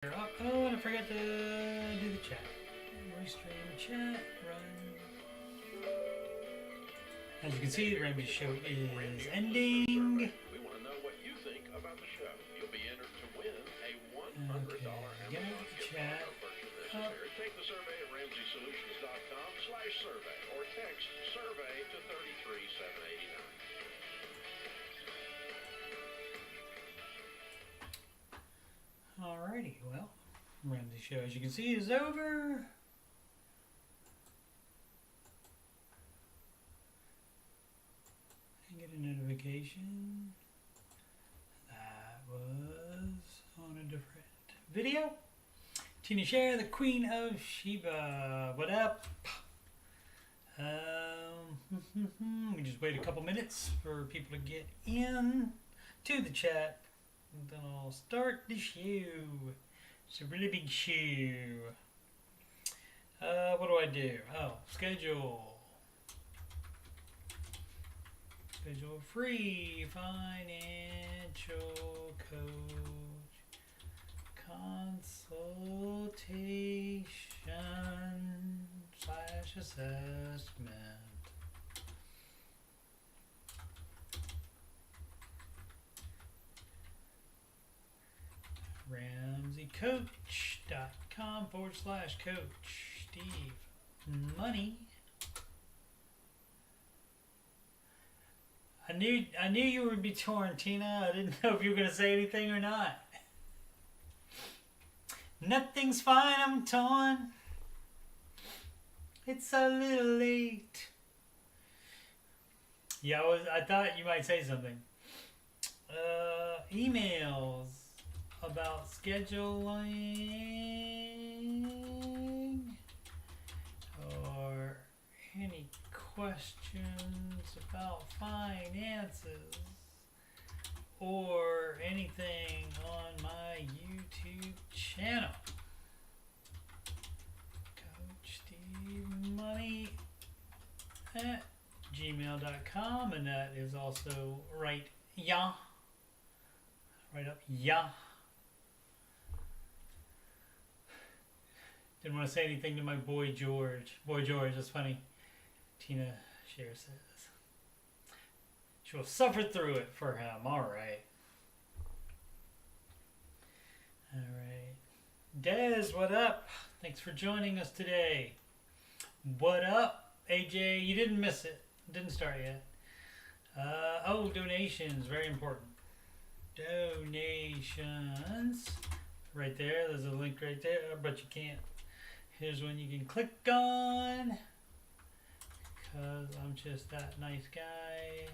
Oh, and I forgot to do the chat. Restream chat, run. As you can see, the Ramsey show is ending. We want to know what you think about the show. You'll be entered to win a $100 Amazon gift card purchase necessary. Take the survey at RamseySolutions.com/survey or text survey to 33789. Alrighty, well, Ramsey show, as you can see, is over. I get a notification. That was on a different video. Tina Share, the Queen of Sheba. What up? We just wait a couple minutes for people to get in to the chat. And then I'll start the show. It's a really big show. What do I do? Oh, schedule. Schedule free financial coach consultation/assessment. RamseyCoach.com/coach. Steve Money. I knew you would be torn, Tina. I didn't know if you were gonna say anything or not. Nothing's fine, I'm torn. It's a little late. Yeah, I thought you might say something. Emails about scheduling or any questions about finances or anything on my YouTube channel. Coach Steve Money at gmail.com, and that is also right up. Didn't want to say anything to my boy George. Boy George, that's funny. Tina Share says she'll suffer through it for him. Alright. Dez, what up? Thanks for joining us today. What up, AJ? You didn't miss it. Didn't start yet. Donations. Very important. Donations. Right there. There's a link right there, but you can't. Here's one you can click on. Because I'm just that nice guy.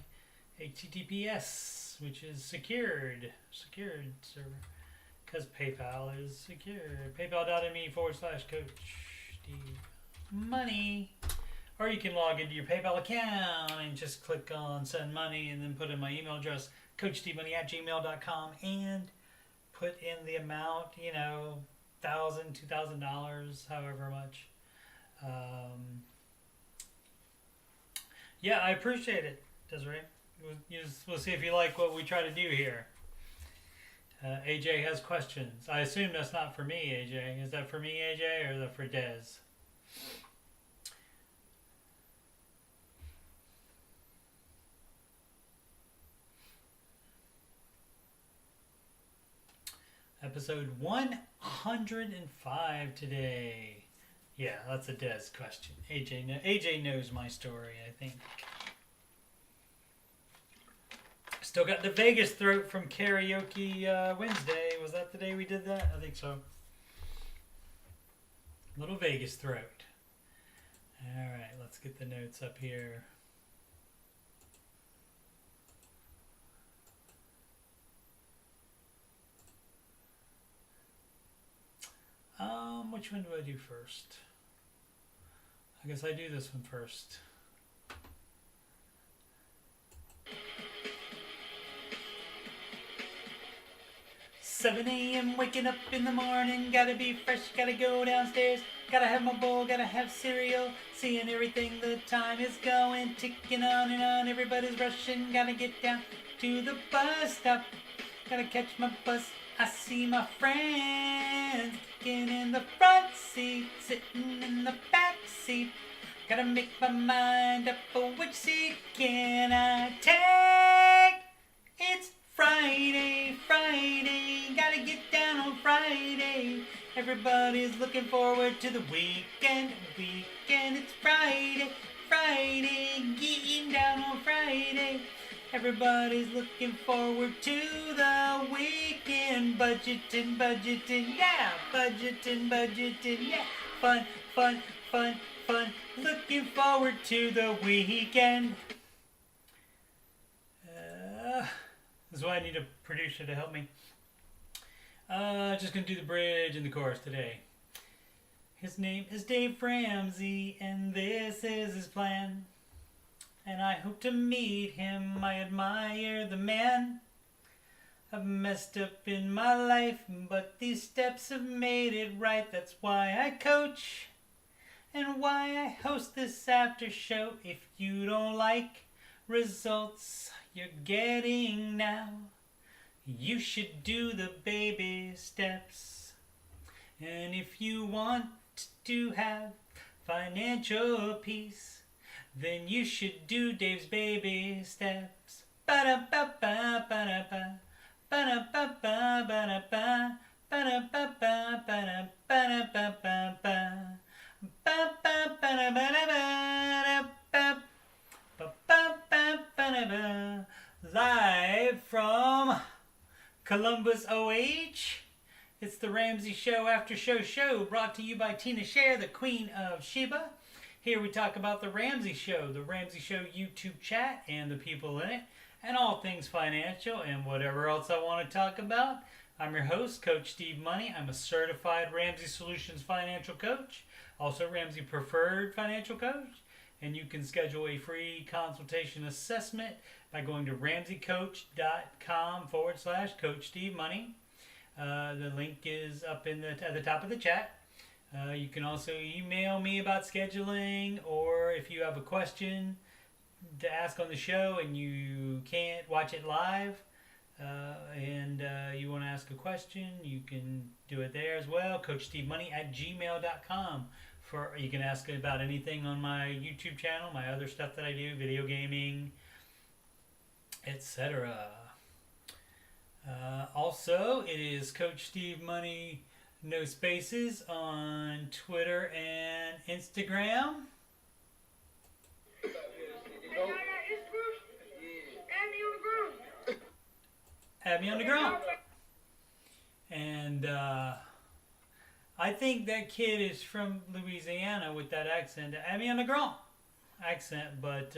HTTPS, which is secured server. Because PayPal is secured. PayPal.me/coach Steve Money. Or you can log into your PayPal account and just click on send money and then put in my email address, coachstevemoney@gmail.com, and put in the amount, $1,000, $2,000, however much. Yeah, I appreciate it, Desiree. We'll see if you like what we try to do here. AJ has questions. I assume that's not for me, AJ. Is that for me, AJ, or is that for Dez? Episode 105 today. Yeah, that's a Dez question. AJ knows my story, I think. Still got the Vegas throat from karaoke Wednesday. Was that the day we did that? I think so. Little Vegas throat. Alright, let's get the notes up here. Which one do I do first? I guess I do this one first. "7 a.m. waking up in the morning, gotta be fresh, gotta go downstairs, gotta have my bowl, gotta have cereal, seeing everything, the time is going, ticking on and on, everybody's rushing, gotta get down to the bus stop, gotta catch my bus I see my friends kicking in the front seat, sitting in the back seat. Gotta make my mind up for which seat can I take. It's Friday, Friday, gotta get down on Friday. Everybody's looking forward to the weekend, it's Friday, Friday, getting down on Friday. Everybody's looking forward to the weekend, budgeting, yeah, budgeting, yeah, fun, fun, fun, fun, looking forward to the weekend. This is why I need a producer to help me. Just gonna do the bridge and the chorus today. His name is Dave Ramsey, and this is his plan. And I hope to meet him. I admire the man. I've messed up in my life, but these steps have made it right. That's why I coach and why I host this after show. If you don't like results you're getting now, you should do the baby steps. And if you want to have financial peace, then you should do Dave's baby steps. Ba-da-ba-ba, ba-da-ba, ba-da-ba-ba, ba-da-ba, ba-da-ba-ba, ba-da, ba-da-ba-ba-ba, ba-ba-ba-da-ba-da-ba-da-ba, ba-ba-ba-ba-da-ba. Live from Columbus, OH. It's the Ramsey Show After Show, brought to you by Tina Scher, the Queen of Sheba. Here we talk about the Ramsey Show YouTube chat, and the people in it, and all things financial, and whatever else I want to talk about. I'm your host, Coach Steve Money. I'm a certified Ramsey Solutions financial coach, also Ramsey Preferred financial coach, and you can schedule a free consultation assessment by going to ramseycoach.com/Coach Steve Money. The link is up at the top of the chat. You can also email me about scheduling, or if you have a question to ask on the show and you can't watch it live, and you want to ask a question, you can do it there as well. CoachSteveMoney@gmail.com. You can ask about anything on my YouTube channel, my other stuff that I do, video gaming, etc. Also, it is Coach Steve Money, no spaces, on Twitter and Instagram. Add me on the ground. And I think that kid is from Louisiana with that accent. Add me on the ground accent, but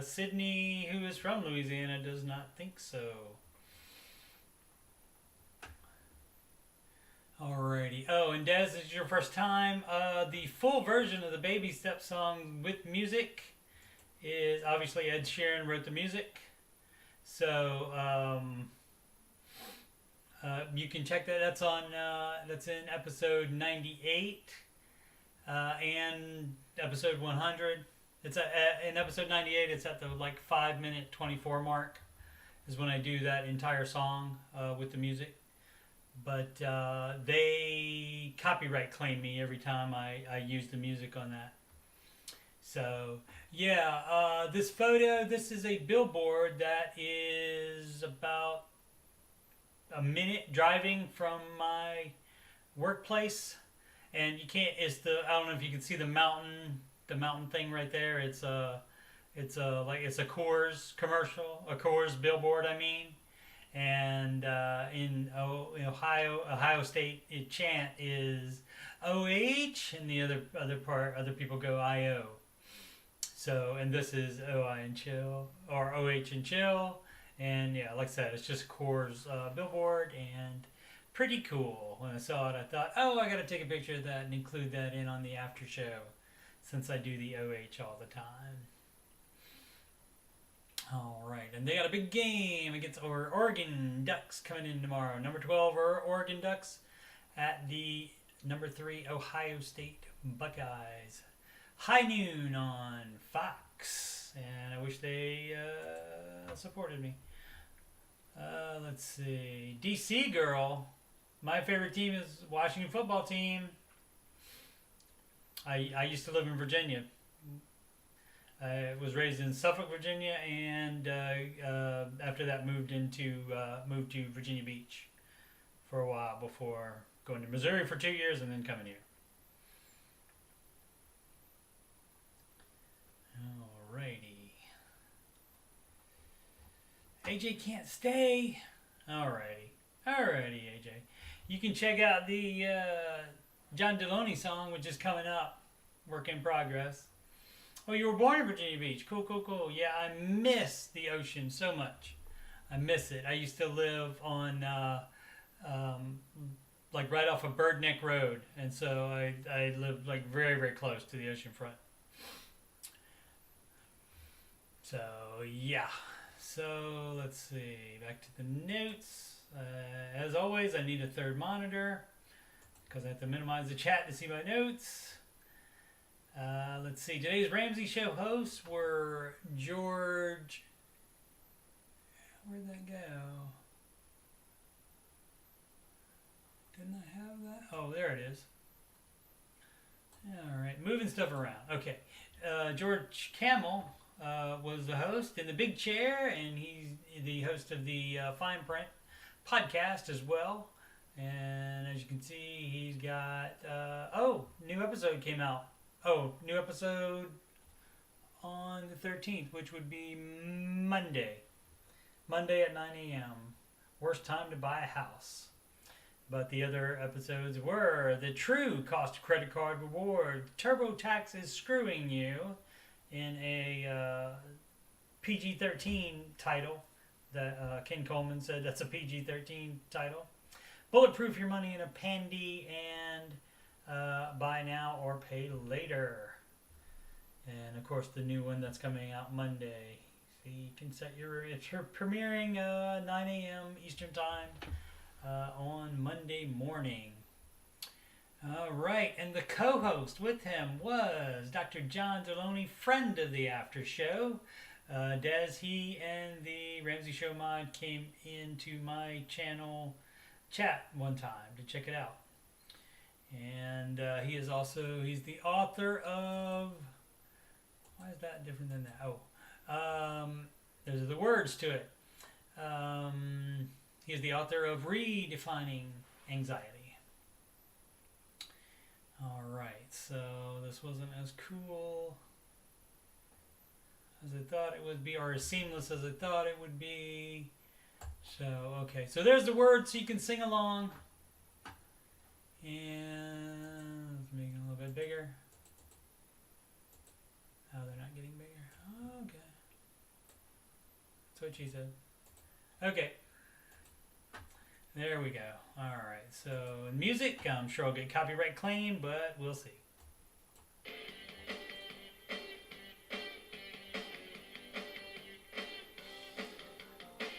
Sydney, who is from Louisiana, does not think so. Alrighty. Oh, and Des, this is your first time. The full version of the Baby Step song with music is obviously Ed Sheeran wrote the music. So you can check that. That's in episode 98 and episode 100. It's in episode 98. It's at the 5-minute 24 mark is when I do that entire song with the music. But they copyright claim me every time I use the music on that. So, yeah, this is a billboard that is about a minute driving from my workplace. And I don't know if you can see the mountain thing right there. It's a Coors commercial, a Coors billboard, I mean. And in Ohio State, chant is OH, and the other people go IO. So, and this is OI and chill, or OH and chill, and yeah, like I said, it's just Coors billboard, and pretty cool. When I saw it, I thought, I got to take a picture of that and include that in on the after show, since I do the OH all the time. All right, and they got a big game against Oregon Ducks coming in tomorrow. Number 12 Oregon Ducks at the number 3 Ohio State Buckeyes. High noon on Fox, and I wish they supported me. Let's see. DC girl. My favorite team is Washington football team. I used to live in Virginia. I was raised in Suffolk, Virginia, and after that moved to Virginia Beach for a while before going to Missouri for 2 years and then coming here. Alrighty. AJ can't stay. Alrighty, AJ. You can check out the John Deloney song, which is coming up. Work in progress. Oh, you were born in Virginia Beach. Cool. Yeah, I miss the ocean so much. I miss it. I used to live on, like right off of Bird Neck Road. And so I lived like very, very close to the ocean front. So, yeah. So, let's see. Back to the notes. As always, I need a third monitor because I have to minimize the chat to see my notes. Let's see. Today's Ramsey Show hosts were George. Where'd that go? Didn't I have that? Oh, there it is. All right. Moving stuff around. Okay. George Camel was the host in the big chair, and he's the host of the Fine Print podcast as well. And as you can see, he's got new episode came out. New episode on the 13th, which would be Monday at 9 a.m. Worst time to buy a house. But the other episodes were the true cost of credit card reward, TurboTax is screwing you, in a PG-13 title that Ken Coleman said that's a PG-13 title. Bulletproof your money in a pandy, and buy now or pay later. And of course the new one that's coming out Monday. So you can set it's premiering 9 a.m. Eastern time on Monday morning. All right, and the co-host with him was Dr. John Deloney, friend of the Aftershow. Des, he and the Ramsey Show mod came into my channel chat one time to check it out. And he's the author of, why is that different than that? There's the words to it. He's the author of Redefining Anxiety. All right, so this wasn't as cool as I thought it would be, or as seamless as I thought it would be. So, okay, so there's the words so you can sing along. And let's make it a little bit bigger. Oh, they're not getting bigger. Oh, okay. That's what she said. Okay. There we go. Alright, so music, I'm sure I'll get copyright claim, but we'll see.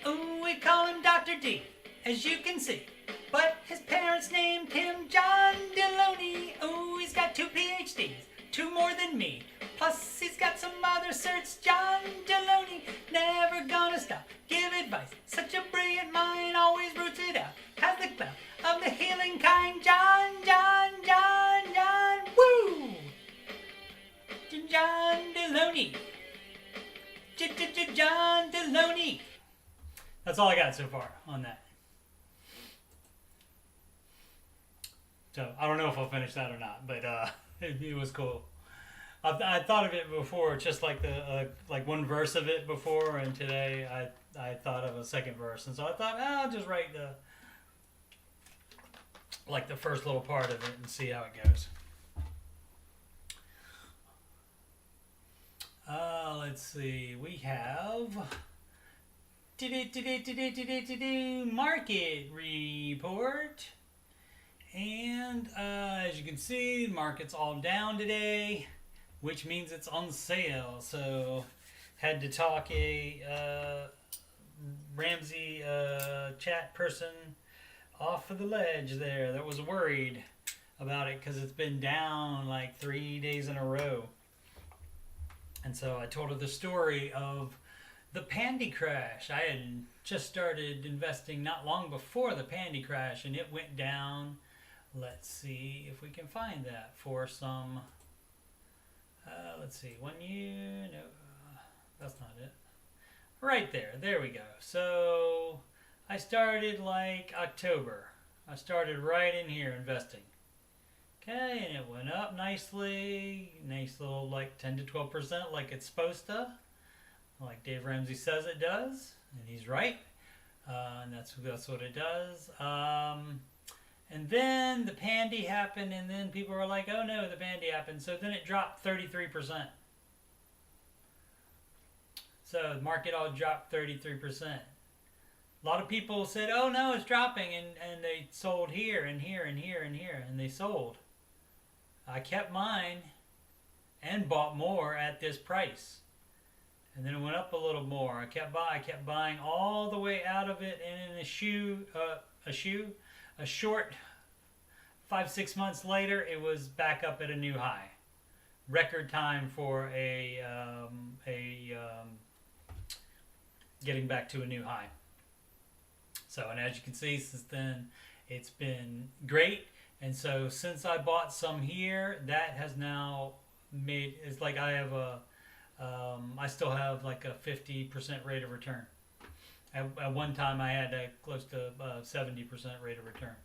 Oh, we call him Dr. D, as you can see. But his parents named him John Deloney. Oh, he's got 2 PhDs, 2 more than me. Plus, he's got some other certs. John Deloney, never gonna stop. Give advice, such a brilliant mind, always roots it out. Has the clout of the healing kind. John, woo! John Deloney. John Deloney. That's all I got so far on that. So, I don't know if I'll finish that or not, but it was cool. I thought of it before, just like like one verse of it before, and today I thought of a second verse, and so I thought I'll just write the first little part of it and see how it goes. Let's see, we have market report. And as you can see, the market's all down today, which means it's on sale. So had to talk a Ramsey chat person off of the ledge there that was worried about it because it's been down like 3 days in a row. And so I told her the story of the pandy crash. I had just started investing not long before the pandy crash, and it went down. Let's see if we can find that for some. Let's see, 1 year. No, that's not it. Right there. There we go. So I started like October. I started right in here investing. Okay, and it went up nicely. Nice little like 10 to 12% like it's supposed to. Like Dave Ramsey says it does. And he's right. And that's what it does. And then the pandy happened, and then people were like, oh no, the pandy happened. So then it dropped 33%. So the market all dropped 33%. A lot of people said, oh no, it's dropping, and they sold here and here and here and here, and they sold. I kept mine and bought more at this price. And then it went up a little more. I kept buying all the way out of it, and in a short 5-6 months later, it was back up at a new high. Record time for getting back to a new high. So, and as you can see, since then, it's been great. And so, since I bought some here, that has now made, it's like I have I still have like a 50% rate of return. At one time, I had close to 70% rate of return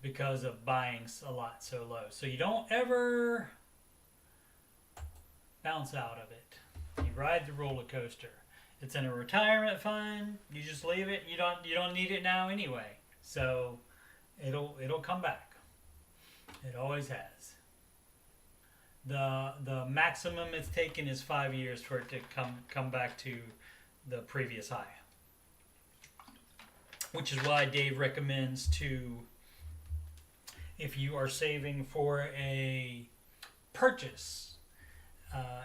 because of buying a lot so low. So you don't ever bounce out of it. You ride the roller coaster. It's in a retirement fund. You just leave it. You don't need it now anyway. So it'll come back. It always has. The maximum it's taken is 5 years for it to come back to the previous high. Which is why Dave recommends to, if you are saving for a purchase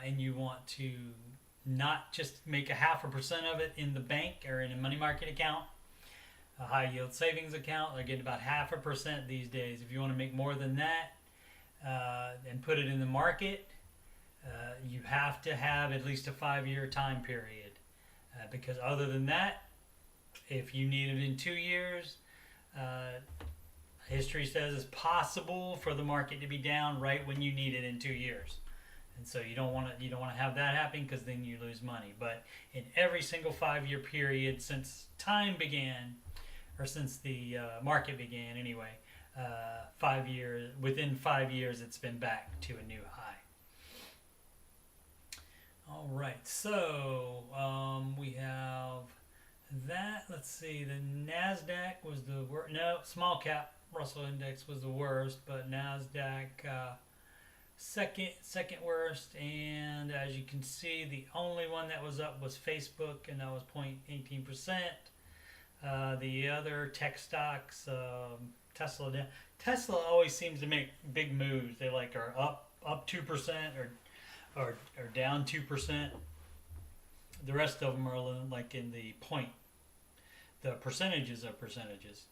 and you want to not just make 0.5% of it in the bank or in a money market account, a high yield savings account, they're getting about 0.5% these days. If you want to make more than that and put it in the market, you have to have at least a 5-year time period. Because other than that, if you need it in 2 years, history says it's possible for the market to be down right when you need it in 2 years. And so you don't want to have that happen, because then you lose money. But in every single 5-year period since time began, or since the market began anyway, within 5 years it's been back to a new high. All right, so we have that. Let's see, the NASDAQ was the worst. No, small cap Russell Index was the worst, but NASDAQ second worst. And as you can see, the only one that was up was Facebook, and that was 0.18%. The other tech stocks, Tesla always seems to make big moves. They like are up 2% or down 2%. The rest of them are like in the point. The percentages are percentages.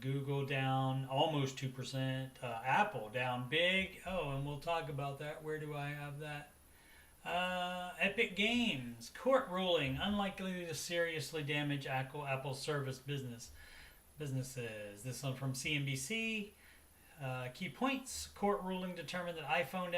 Google down almost 2%. Apple down big. Oh, and we'll talk about that. Where do I have that? Epic Games court ruling unlikely to seriously damage Apple's service businesses. This one from CNBC. Key points: court ruling determined that iPhone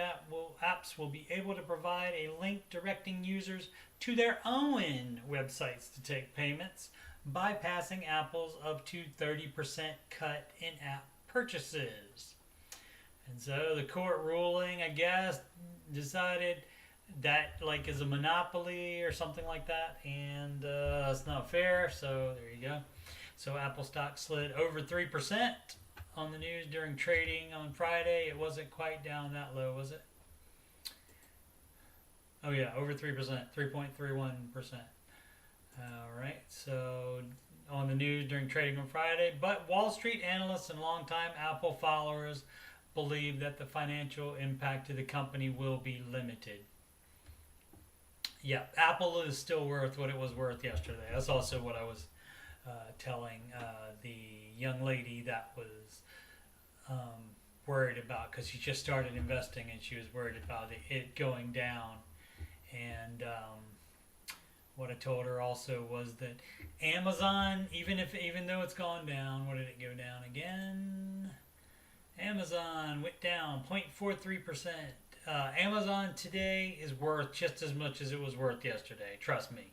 apps will be able to provide a link directing users to their own websites to take payments, bypassing Apple's up to 30% cut in app purchases. And so the court ruling, I guess, decided that like is a monopoly or something like that, and it's not fair. So there you go. So Apple stock slid over 3% on the news during trading on Friday. It wasn't quite down that low, was it? Oh yeah, over 3%, 3.31%. All right, so on the news during trading on Friday, but Wall Street analysts and longtime Apple followers believe that the financial impact to the company will be limited. Yeah, Apple is still worth what it was worth yesterday. That's also what I was telling the young lady that was worried about, because she just started investing and she was worried about it going down. And what I told her also was that Amazon, even though it's gone down, what did it go down again? Amazon went down 0.43%. Amazon today is worth just as much as it was worth yesterday. Trust me.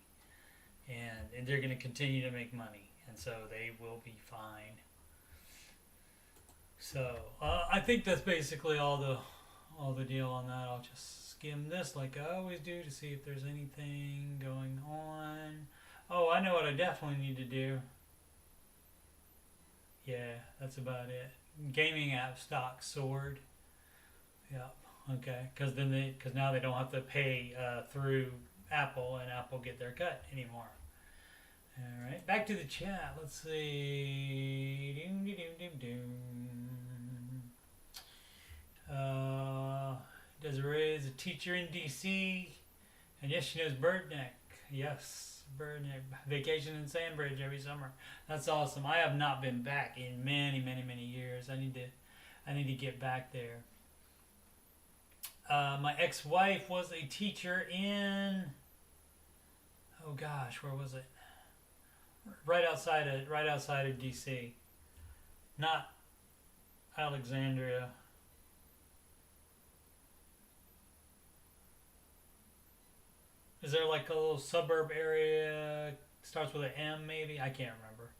And they're going to continue to make money, and so they will be fine. So I think that's basically all the deal on that. I'll just skim this like I always do to see if there's anything going on. Oh, I know what I definitely need to do. Yeah, that's about it. Gaming app stock soared. Yep. Okay. Because now they don't have to pay through Apple, and Apple get their cut anymore. All right, back to the chat. Let's see. Desiree is a teacher in DC, and yes, she knows Birdneck. Yes, Birdneck. Vacation in Sandbridge every summer. That's awesome. I have not been back in many, many, many years. I need to get back there. My ex-wife was a teacher in, oh gosh, where was it? Right outside of DC. Not Alexandria. Is there like a little suburb area, starts with an M maybe? I can't remember.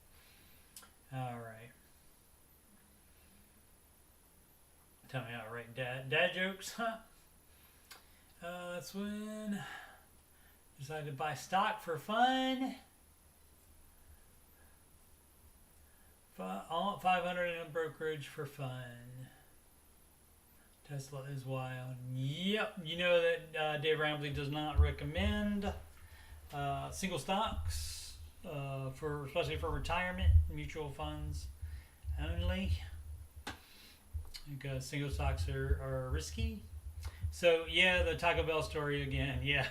Alright. Tell me how to write dad jokes, huh? That's when I decided to buy stock for fun. 500 in a brokerage for fun. Tesla is wild. Yep, you know that Dave Ramsey does not recommend single stocks especially for retirement mutual funds only, because single stocks are risky. So yeah, the Taco Bell story again. Yeah,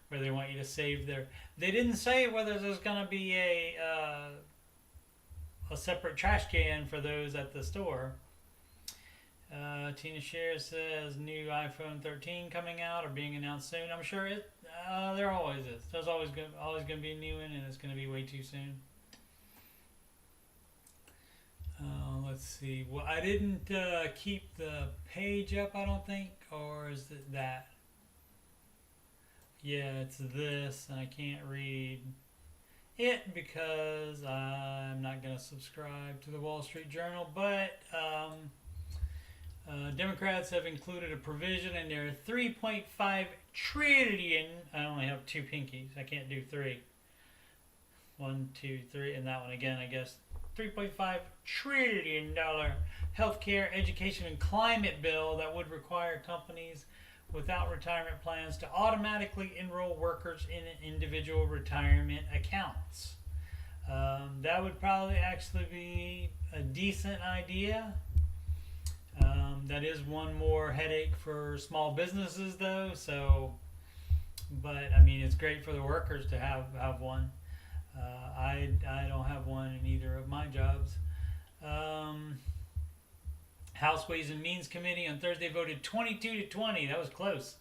where they want you to save their. They didn't say whether there's gonna be a separate trash can for those at the store. Tina Sher says new iPhone 13 coming out or being announced soon. I'm sure it. There always is. There's always going to be a new one, and it's going to be way too soon. Let's see. Well, I didn't keep the page up, I don't think, or is it that? Yeah, it's this, and I can't read it because I'm not going to subscribe to the Wall Street Journal, but Democrats have included a provision in their $3.5 trillion. I only have two pinkies. I can't do three. 1, 2, 3, and that one again, I guess. $3.5 trillion healthcare, education, and climate bill that would require companies without retirement plans to automatically enroll workers in individual retirement accounts. That would probably actually be a decent idea. That is one more headache for small businesses, though. So, but I mean, it's great for the workers to have one. I don't have one in either of my jobs. House Ways and Means Committee on Thursday voted 22-20. That was close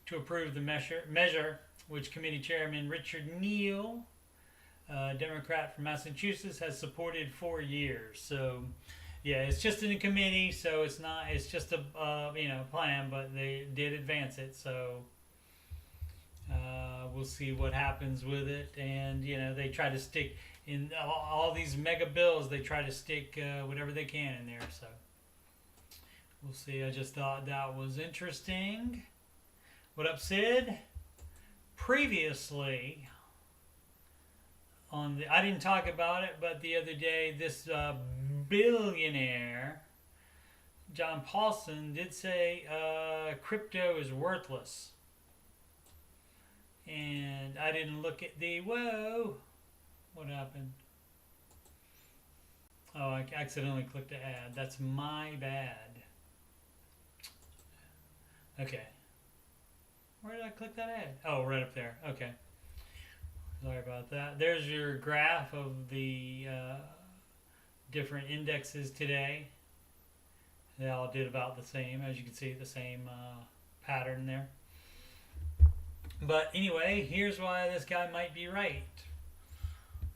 to approve the measure, which committee chairman Richard Neal, Democrat from Massachusetts, has supported for years. So. Yeah, it's just in a committee, so it's not. It's just a plan, but they did advance it, so we'll see what happens with it. And they try to stick in all these mega bills. They try to stick whatever they can in there. So we'll see. I just thought that was interesting. What up, Sid? Previously. I didn't talk about it, but the other day, this billionaire, John Paulson, did say crypto is worthless. And I didn't look at whoa, what happened? Oh, I accidentally clicked the ad. That's my bad. Okay. Where did I click that ad? Oh, right up there. Okay. Sorry about that. There's your graph of the different indexes today. They all did about the same. As you can see, the same pattern there. But anyway, here's why this guy might be right,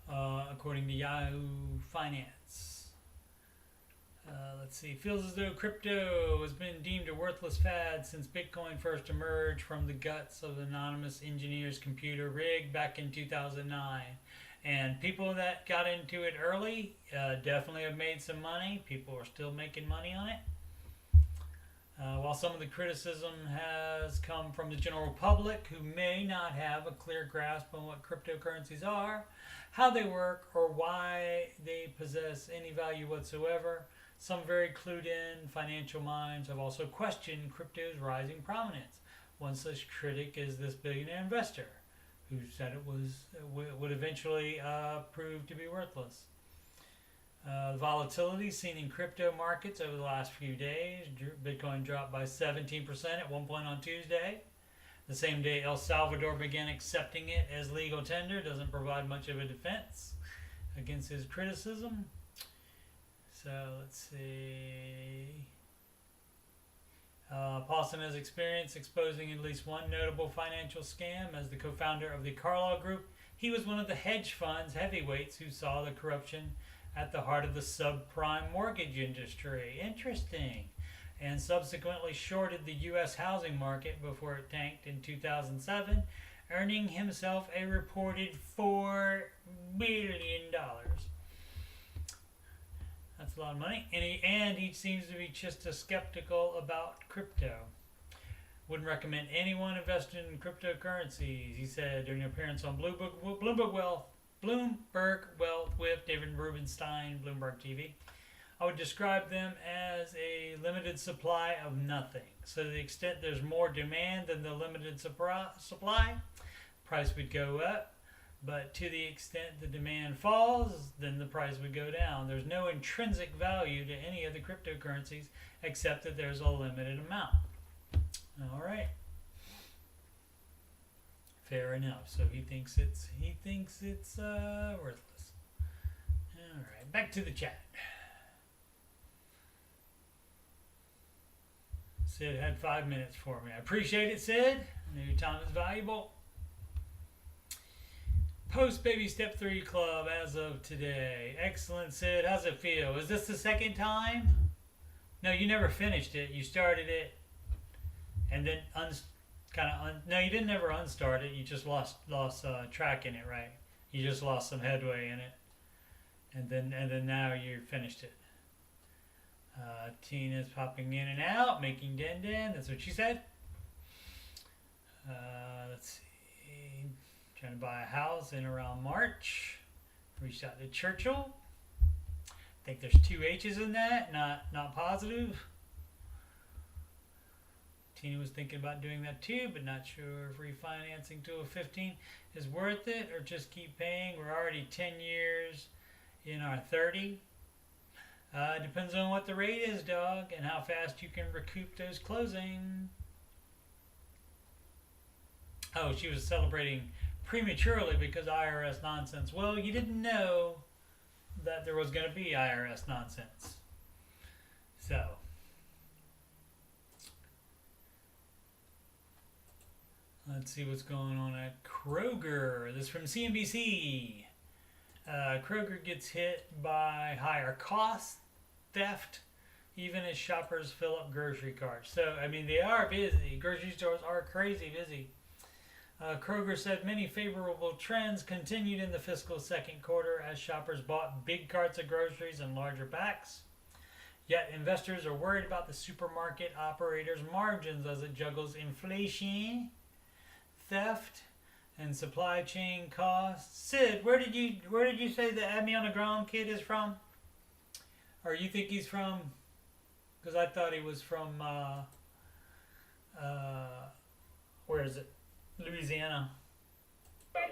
according to Yahoo Finance. Let's see. Feels as though crypto has been deemed a worthless fad since Bitcoin first emerged from the guts of the anonymous engineer's computer rig back in 2009. And people that got into it early definitely have made some money. People are still making money on it. While some of the criticism has come from the general public who may not have a clear grasp on what cryptocurrencies are, how they work, or why they possess any value whatsoever, some very clued in financial minds have also questioned crypto's rising prominence. One such critic is this billionaire investor, who said it would eventually prove to be worthless. The volatility seen in crypto markets over the last few days. Bitcoin dropped by 17% at one point on Tuesday. The same day El Salvador began accepting it as legal tender. Doesn't provide much of a defense against his criticism. So let's see. Paulson has experience exposing at least one notable financial scam. As the co-founder of the Carlyle Group, he was one of the hedge funds heavyweights who saw the corruption at the heart of the subprime mortgage industry. Interesting. And subsequently shorted the U.S. housing market before it tanked in 2007, earning himself a reported $4 billion. That's a lot of money. And he seems to be just as skeptical about crypto. Wouldn't recommend anyone invest in cryptocurrencies, he said during an appearance on Bloomberg Wealth with David Rubenstein, Bloomberg TV. I would describe them as a limited supply of nothing. So to the extent there's more demand than the limited supply, price would go up. But to the extent the demand falls, then the price would go down. There's no intrinsic value to any of the cryptocurrencies except that there's a limited amount. All right. Fair enough. So he thinks it's worthless. All right, back to the chat. Sid had 5 minutes for me. I appreciate it, Sid. I know your time is valuable. Post Baby Step 3 Club as of today. Excellent, Sid. How's it feel? Is this the second time? No, you never finished it. You started it and then no, you didn't ever unstart it. You just lost track in it, right? You just lost some headway in it, and then now you finished it. Tina's popping in and out, making den. That's what she said. Let's see. Trying to buy a house in around March. Reached out to Churchill. I think there's 2 H's in that. Not positive. Tina was thinking about doing that too, but not sure if refinancing to a 15 is worth it or just keep paying. We're already 10 years in our 30. Depends on what the rate is, dog, and how fast you can recoup those closing. Oh, she was celebrating prematurely because IRS nonsense. Well, you didn't know that there was going to be IRS nonsense. So, let's see what's going on at Kroger. This is from CNBC. Kroger gets hit by higher costs, theft, even as shoppers fill up grocery carts. So, I mean, they are busy. Grocery stores are crazy busy. Kroger said many favorable trends continued in the fiscal second quarter as shoppers bought big carts of groceries and larger packs. Yet investors are worried about the supermarket operator's margins as it juggles inflation, theft, and supply chain costs. Sid, where did you say the Amiona Grom kid is from? Or you think he's from? Because I thought he was from where is it? Louisiana. Man,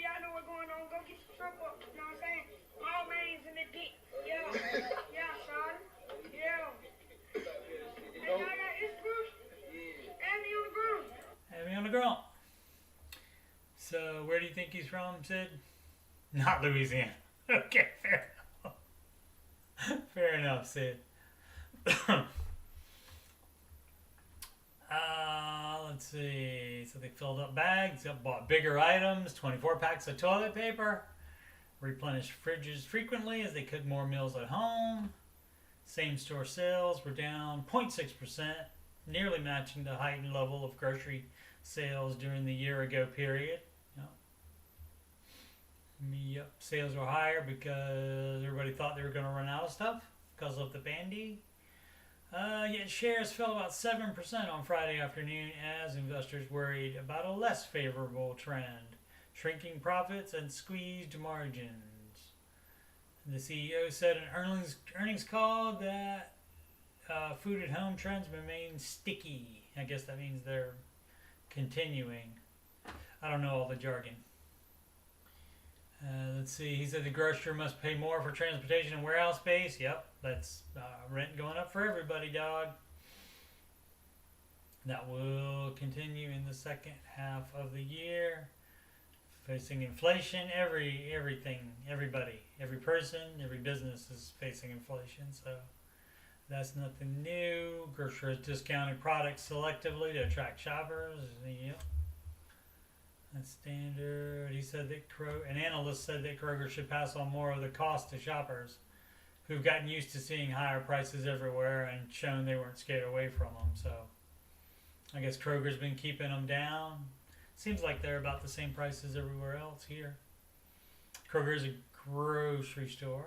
y'all know what's going on. Go get your trip up. You know what I'm saying? All man's in the dick. Yeah. Yeah, son. Yeah. And y'all got this group? Amiona Grom. So, where do you think he's from, Sid? Not Louisiana. Okay, fair enough. Fair enough, Sid. Let's see. So they filled up bags, bought bigger items, 24 packs of toilet paper, replenished fridges frequently as they cook more meals at home. Same store sales were down 0.6%, nearly matching the heightened level of grocery sales during the year ago period. Yep, sales were higher because everybody thought they were going to run out of stuff because of the bandy. Yet shares fell about 7% on Friday afternoon as investors worried about a less favorable trend, shrinking profits and squeezed margins. The CEO said in earnings call that food at home trends remain sticky. I guess that means they're continuing. I don't know all the jargon. Let's see. He said the grocer must pay more for transportation and warehouse space. Yep, that's rent going up for everybody, dog. That will continue in the second half of the year. Facing inflation, everything, everybody, every person, every business is facing inflation. So that's nothing new. Grocer has discounted products selectively to attract shoppers. Yep. That's standard. He said that an analyst said that Kroger should pass on more of the cost to shoppers who've gotten used to seeing higher prices everywhere and shown they weren't scared away from them. So I guess Kroger's been keeping them down. Seems like they're about the same prices everywhere else here. Kroger's a grocery store,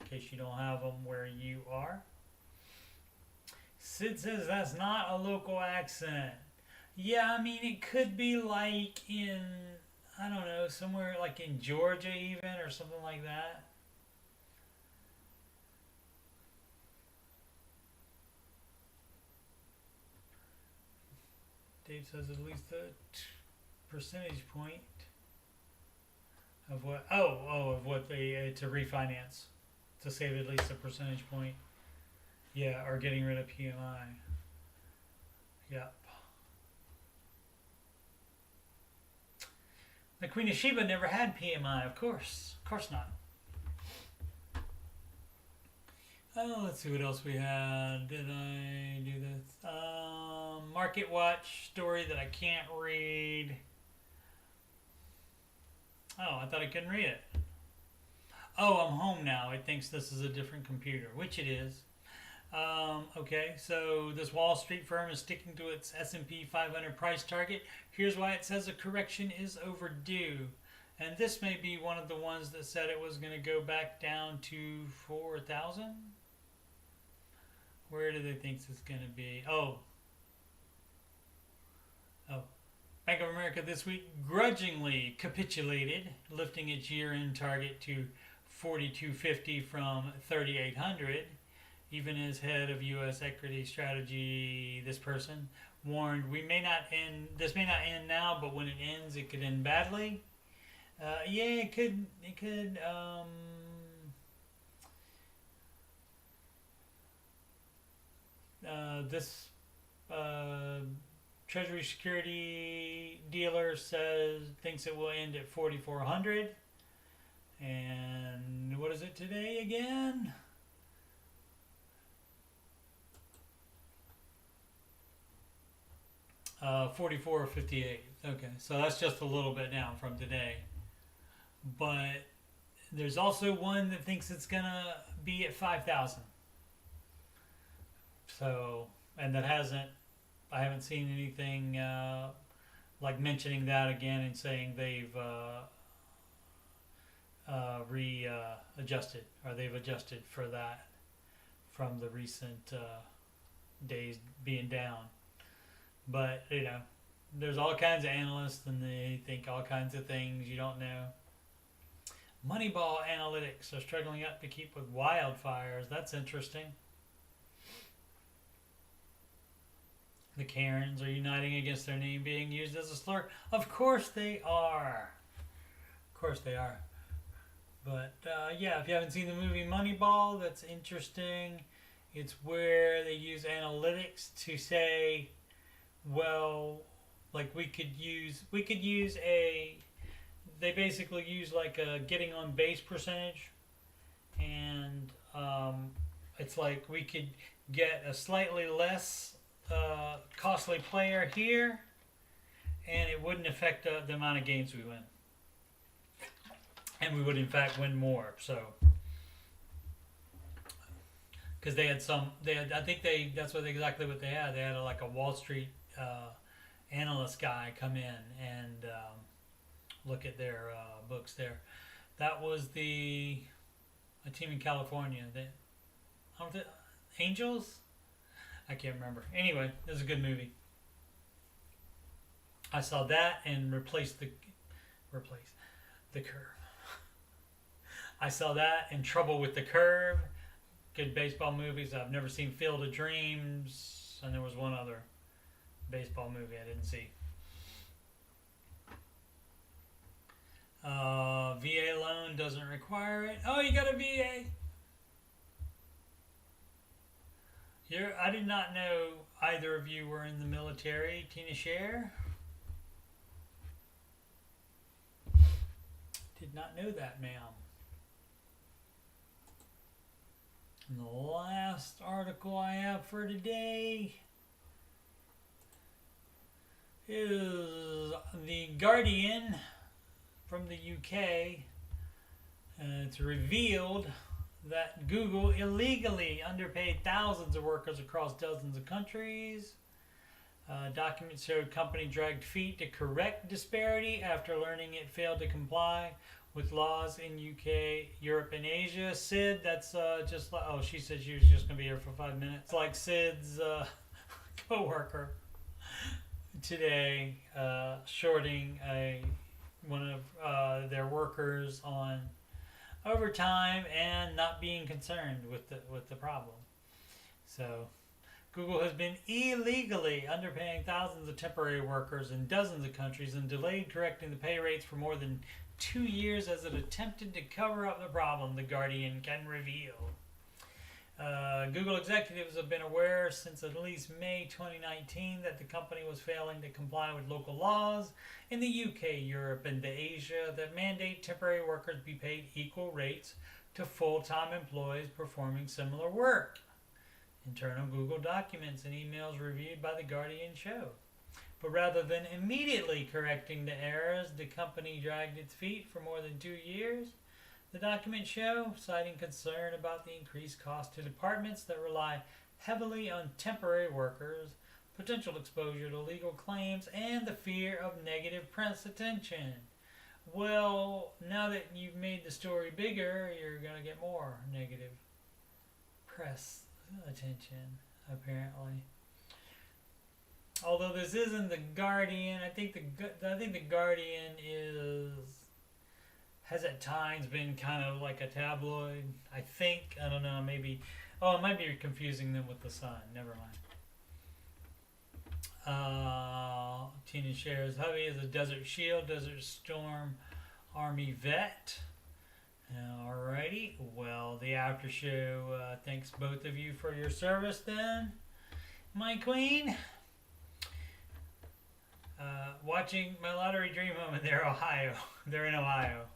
in case you don't have them where you are. Sid says that's not a local accent. Yeah, I mean, it could be like in, I don't know, somewhere like in Georgia even or something like that. Dave says at least a percentage point of what, of what they, to refinance, to save at least a percentage point. Yeah, or getting rid of PMI. Yep. The Queen of Sheba never had PMI, of course. Of course not. Oh, let's see what else we had. Did I do this? Market Watch story that I can't read. Oh, I thought I couldn't read it. Oh, I'm home now. It thinks this is a different computer, which it is. Okay, so this Wall Street firm is sticking to its S&P 500 price target. Here's why it says a correction is overdue. And this may be one of the ones that said it was going to go back down to 4,000. Where do they think it's going to be? Oh. Bank of America this week grudgingly capitulated, lifting its year-end target to 4,250 from 3,800. Even as head of U.S. equity strategy, this person warned, this may not end now, but when it ends, it could end badly. Yeah, it could, this Treasury security dealer thinks it will end at 4,400. And what is it today again? Uh, 44.58. Okay, so that's just a little bit down from today. But there's also one that thinks it's gonna be at 5,000. So, and that I haven't seen anything like mentioning that again and saying they've readjusted or they've adjusted for that from the recent days being down. But, you know, there's all kinds of analysts and they think all kinds of things you don't know. Moneyball analytics are struggling up to keep with wildfires. That's interesting. The Karens are uniting against their name being used as a slur. Of course they are. Of course they are. But, yeah, if you haven't seen the movie Moneyball, that's interesting. It's where they use analytics to say, well, like we could use they basically use like a getting on base percentage, and it's like we could get a slightly less costly player here and it wouldn't affect the amount of games we win. And we would in fact win more. So, because I think that's exactly what they had. They had like a Wall Street analyst guy come in and look at their books there. That was a team in California. Angels? I can't remember. Anyway, it was a good movie. I saw that and replace the curve. I saw that and Trouble with the Curve. Good baseball movies. I've never seen Field of Dreams, and there was one other baseball movie I didn't see. VA loan doesn't require it. Oh, you got a VA. I did not know either of you were in the military. Tina Scher? Did not know that, ma'am. And the last article I have for today is The Guardian from the UK. It's revealed that Google illegally underpaid thousands of workers across dozens of countries. Documents showed company dragged feet to correct disparity after learning it failed to comply with laws in UK, Europe, and Asia. Sid, that's just like, oh, she said she was just going to be here for 5 minutes. It's like Sid's co-worker today shorting one of their workers on overtime and not being concerned with the problem. So Google has been illegally underpaying thousands of temporary workers in dozens of countries and delayed correcting the pay rates for more than 2 years as it attempted to cover up the problem, The Guardian can reveal. Google executives have been aware since at least May 2019 that the company was failing to comply with local laws in the UK, Europe, and Asia that mandate temporary workers be paid equal rates to full-time employees performing similar work. Internal Google documents and emails reviewed by The Guardian show. But rather than immediately correcting the errors, the company dragged its feet for more than 2 years. The documents show, citing concern about the increased cost to departments that rely heavily on temporary workers, potential exposure to legal claims, and the fear of negative press attention. Well, now that you've made the story bigger, you're going to get more negative press attention, apparently. Although this isn't The Guardian, I think The Guardian has at times been kind of like a tabloid. I think, I don't know, maybe. Oh, I might be confusing them with The Sun. Never mind. Tina Scher's hubby is a Desert Shield, Desert Storm Army vet. Alrighty. Well, the Aftershow thanks both of you for your service then, my queen. Watching My Lottery Dream Home in Ohio. They're in Ohio.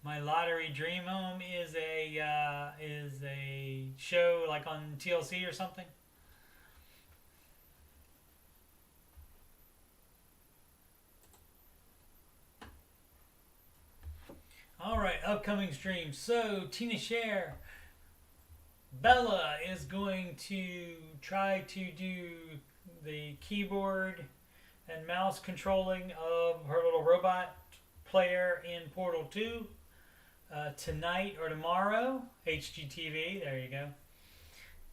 My Lottery Dream Home is a show like on TLC or something. All right, upcoming streams. So Tina Scher, Bella is going to try to do the keyboard and mouse controlling of her little robot player in Portal 2 tonight or tomorrow. HGTV, there you go.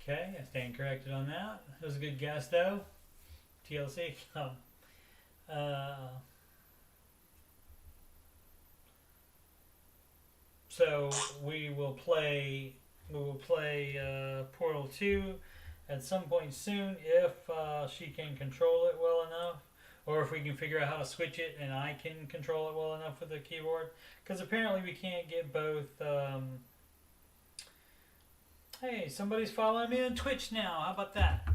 Okay, I stand corrected on that. It was a good guess though. TLC. So we will play Portal 2 at some point soon if she can control it well enough, or if we can figure out how to switch it and I can control it well enough with the keyboard, because apparently we can't get both. Hey, somebody's following me on Twitch now. How about that?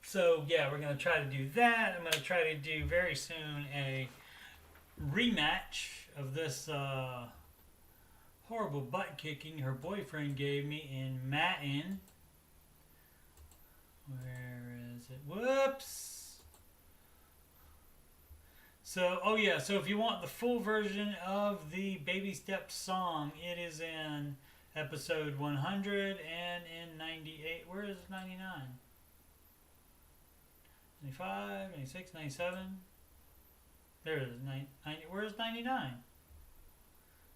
So yeah, we're going to try to do that. I'm going to try to do very soon a rematch of this horrible butt kicking her boyfriend gave me in Matin. Where is it? Whoops. So, oh yeah, so if you want the full version of the Baby Steps song, it is in episode 100 and in 98. Where is 99? 95, 96, 97. There it is. 90, where's 99?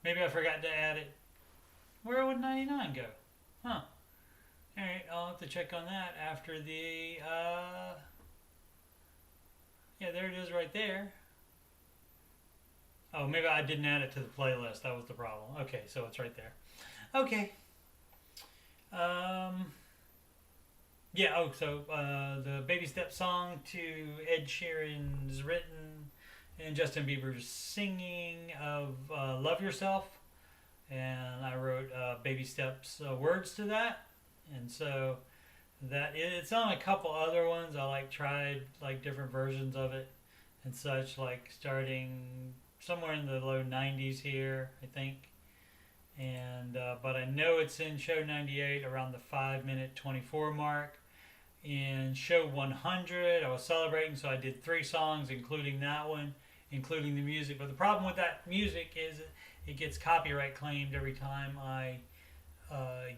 Maybe I forgot to add it. Where would 99 go? Huh. Alright, I'll have to check on that after the, yeah, there it is right there. Oh, maybe I didn't add it to the playlist. That was the problem. Okay, so it's right there. Okay. Yeah, oh, so the Baby Step song to Ed Sheeran's written and Justin Bieber's singing of Love Yourself. And I wrote Baby Steps words to that. And so that it's on a couple other ones. I tried different versions of it and such, starting somewhere in the low 90s here, I think. And but I know it's in show 98 around the 5-minute 24 mark. In show 100, I was celebrating, so I did 3 songs, including that one, including the music. But the problem with that music is it gets copyright claimed every time I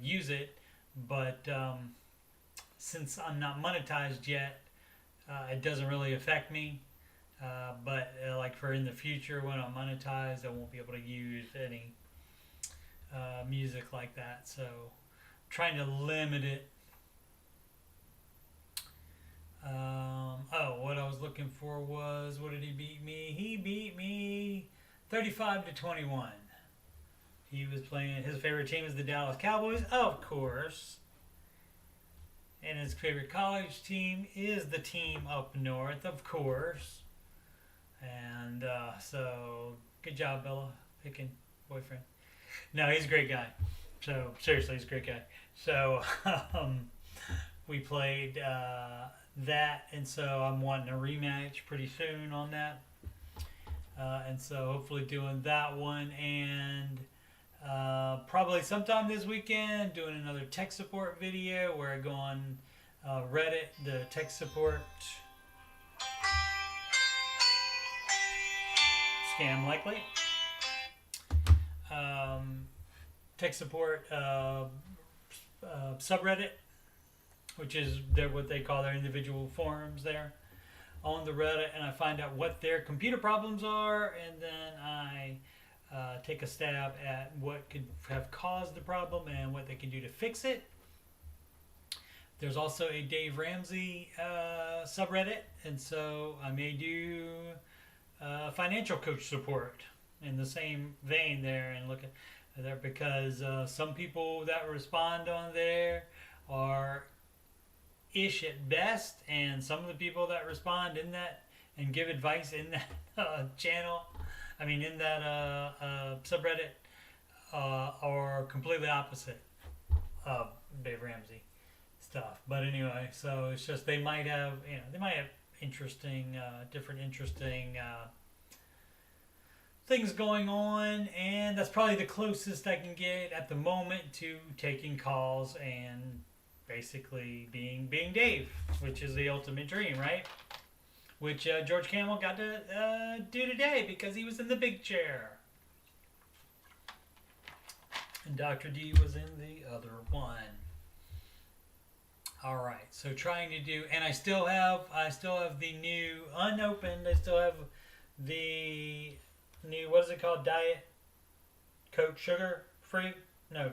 use it. But since I'm not monetized yet, it doesn't really affect me. But for in the future, when I'm monetized, I won't be able to use any music like that. So I'm trying to limit it. Oh, what I was looking for was, what did he beat me? He beat me 35-21. He was playing, his favorite team is the Dallas Cowboys, of course. And his favorite college team is the team up north, of course. And so, good job, Bella, picking boyfriend. No, he's a great guy. So, seriously, he's a great guy. So, we played that, and so I'm wanting a rematch pretty soon on that. And so, hopefully doing that one, and probably sometime this weekend doing another tech support video where I go on Reddit, the tech support scam likely. Tech support subreddit, which is what they call their individual forums there on the Reddit, and I find out what their computer problems are, and then I take a stab at what could have caused the problem and what they can do to fix it. There's also a Dave Ramsey subreddit, and so I may do financial coach support in the same vein there, and look at there, because some people that respond on there are ish at best, and some of the people that respond in that and give advice in that channel, I mean in that subreddit, are completely opposite of Dave Ramsey stuff. But anyway, so it's just they might have interesting, different interesting things going on, and that's probably the closest I can get at the moment to taking calls and basically being Dave, which is the ultimate dream, right? Which George Camel got to do today because he was in the big chair. And Dr. D was in the other one. All right, so trying to do, and I still have the new unopened. I still have the new, what is it called? Diet Coke sugar free? No,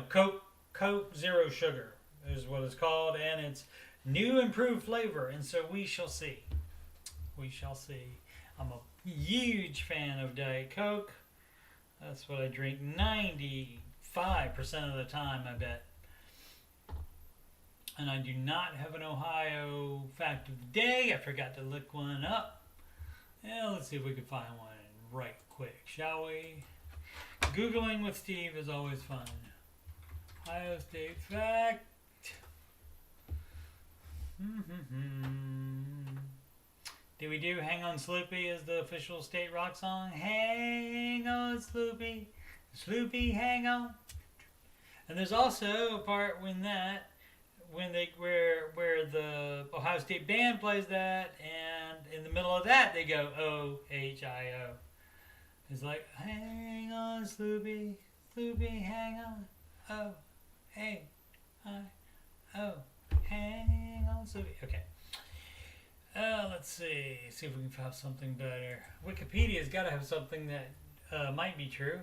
Coke Zero Sugar is what it's called, and it's new improved flavor, and so we shall see. We shall see. I'm a huge fan of Diet Coke. That's what I drink 95% of the time, I bet. And I do not have an Ohio fact of the day. I forgot to look one up. Yeah, let's see if we can find one right quick, shall we? Googling with Steve is always fun. Ohio State fact. Did we do Hang On Sloopy as the official state rock song? Hang on Sloopy, Sloopy hang on. And there's also a part when they where the Ohio State band plays that, and in the middle of that they go O-H-I-O. It's like, hang on, Sloopy, Sloopy, hang on, O-A-I-O, hang on, Sloopy. Okay. Let's see if we can find something better. Wikipedia's got to have something that might be true.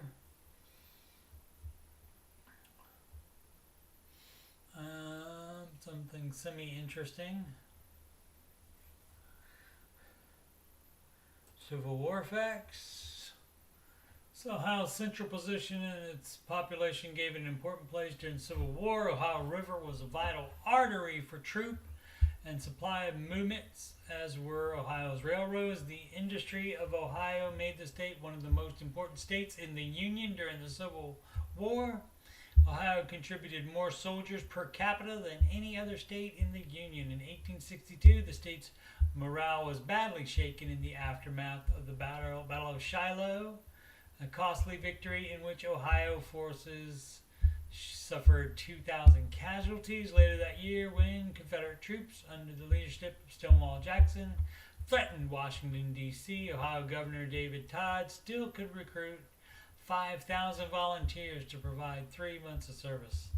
Something semi-interesting. Civil War facts. So Ohio's central position in its population gave it an important place during the Civil War. Ohio River was a vital artery for troop and supply movements, as were Ohio's railroads. The industry of Ohio made the state one of the most important states in the Union during the Civil War. Ohio contributed more soldiers per capita than any other state in the Union. In 1862, the state's morale was badly shaken in the aftermath of the Battle of Shiloh, a costly victory in which Ohio forces suffered 2,000 casualties. Later that year, when Confederate troops under the leadership of Stonewall Jackson threatened Washington, D.C., Ohio Governor David Todd still could recruit 5,000 volunteers to provide 3 months of service.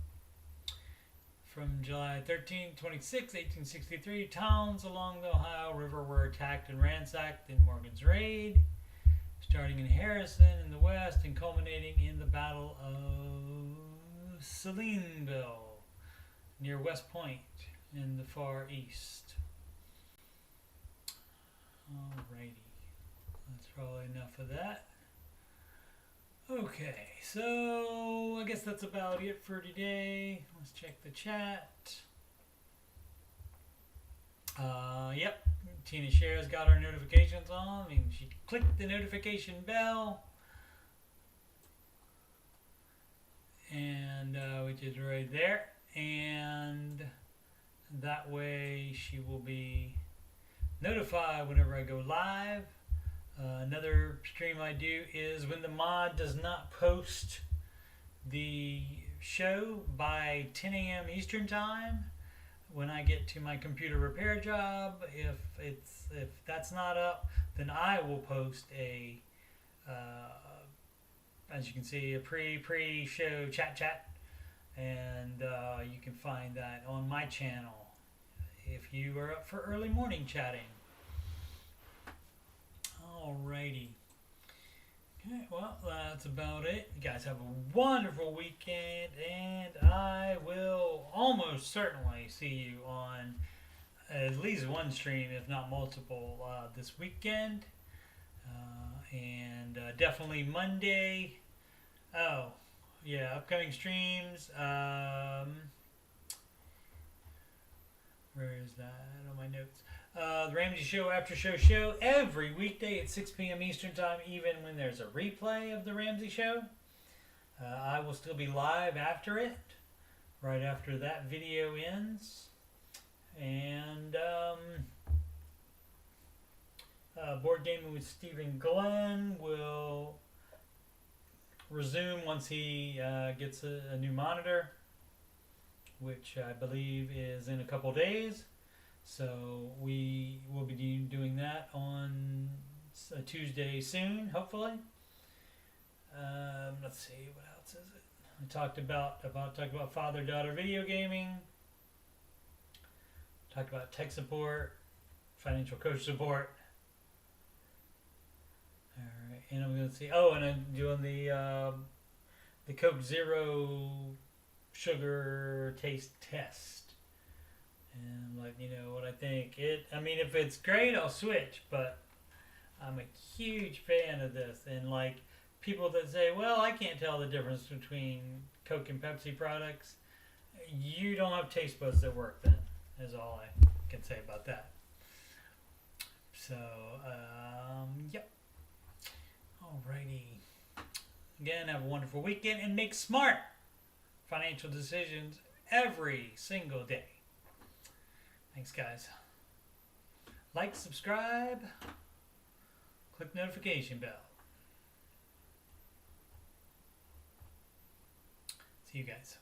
From July 13, 26, 1863, towns along the Ohio River were attacked and ransacked in Morgan's raid, starting in Harrison in the west and culminating in the Battle of Salineville near West Point in the far east. Alrighty, that's probably enough of that. Okay, so I guess that's about it for today. Let's check the chat. Yep, Tina Scher's got our notifications on. I mean, she clicked the notification bell, and which is right there, and that way she will be notified whenever I go live. Another stream I do is when the mod does not post the show by 10 a.m. Eastern time. When I get to my computer repair job, if that's not up, then I will post a, as you can see, a pre-show chat, and you can find that on my channel if you are up for early morning chatting. Alrighty. Okay, well, that's about it. You guys have a wonderful weekend, and I will almost certainly see you on at least one stream, if not multiple, this weekend. And definitely Monday. Oh, yeah, upcoming streams. Where is that on my notes? The Ramsey Show Aftershow show every weekday at 6 p.m. Eastern Time, even when there's a replay of the Ramsey Show. I will still be live after it, right after that video ends. And Board Gaming with Stephen Glenn will resume once he gets a new monitor, which I believe is in a couple days. So we will be doing that on a Tuesday soon, hopefully. Let's see, what else is it? I talked about father-daughter video gaming. Talked about tech support, financial coach support. All right, and I'm going to see. Oh, and I'm doing the Coke Zero sugar taste test. And let you know what I think. I mean, if it's great, I'll switch. But I'm a huge fan of this. And like people that say, well, I can't tell the difference between Coke and Pepsi products. You don't have taste buds that work then, is all I can say about that. So, yep. Alrighty. Again, have a wonderful weekend and make smart financial decisions every single day. Thanks, guys. Like, subscribe, click notification bell. See you guys.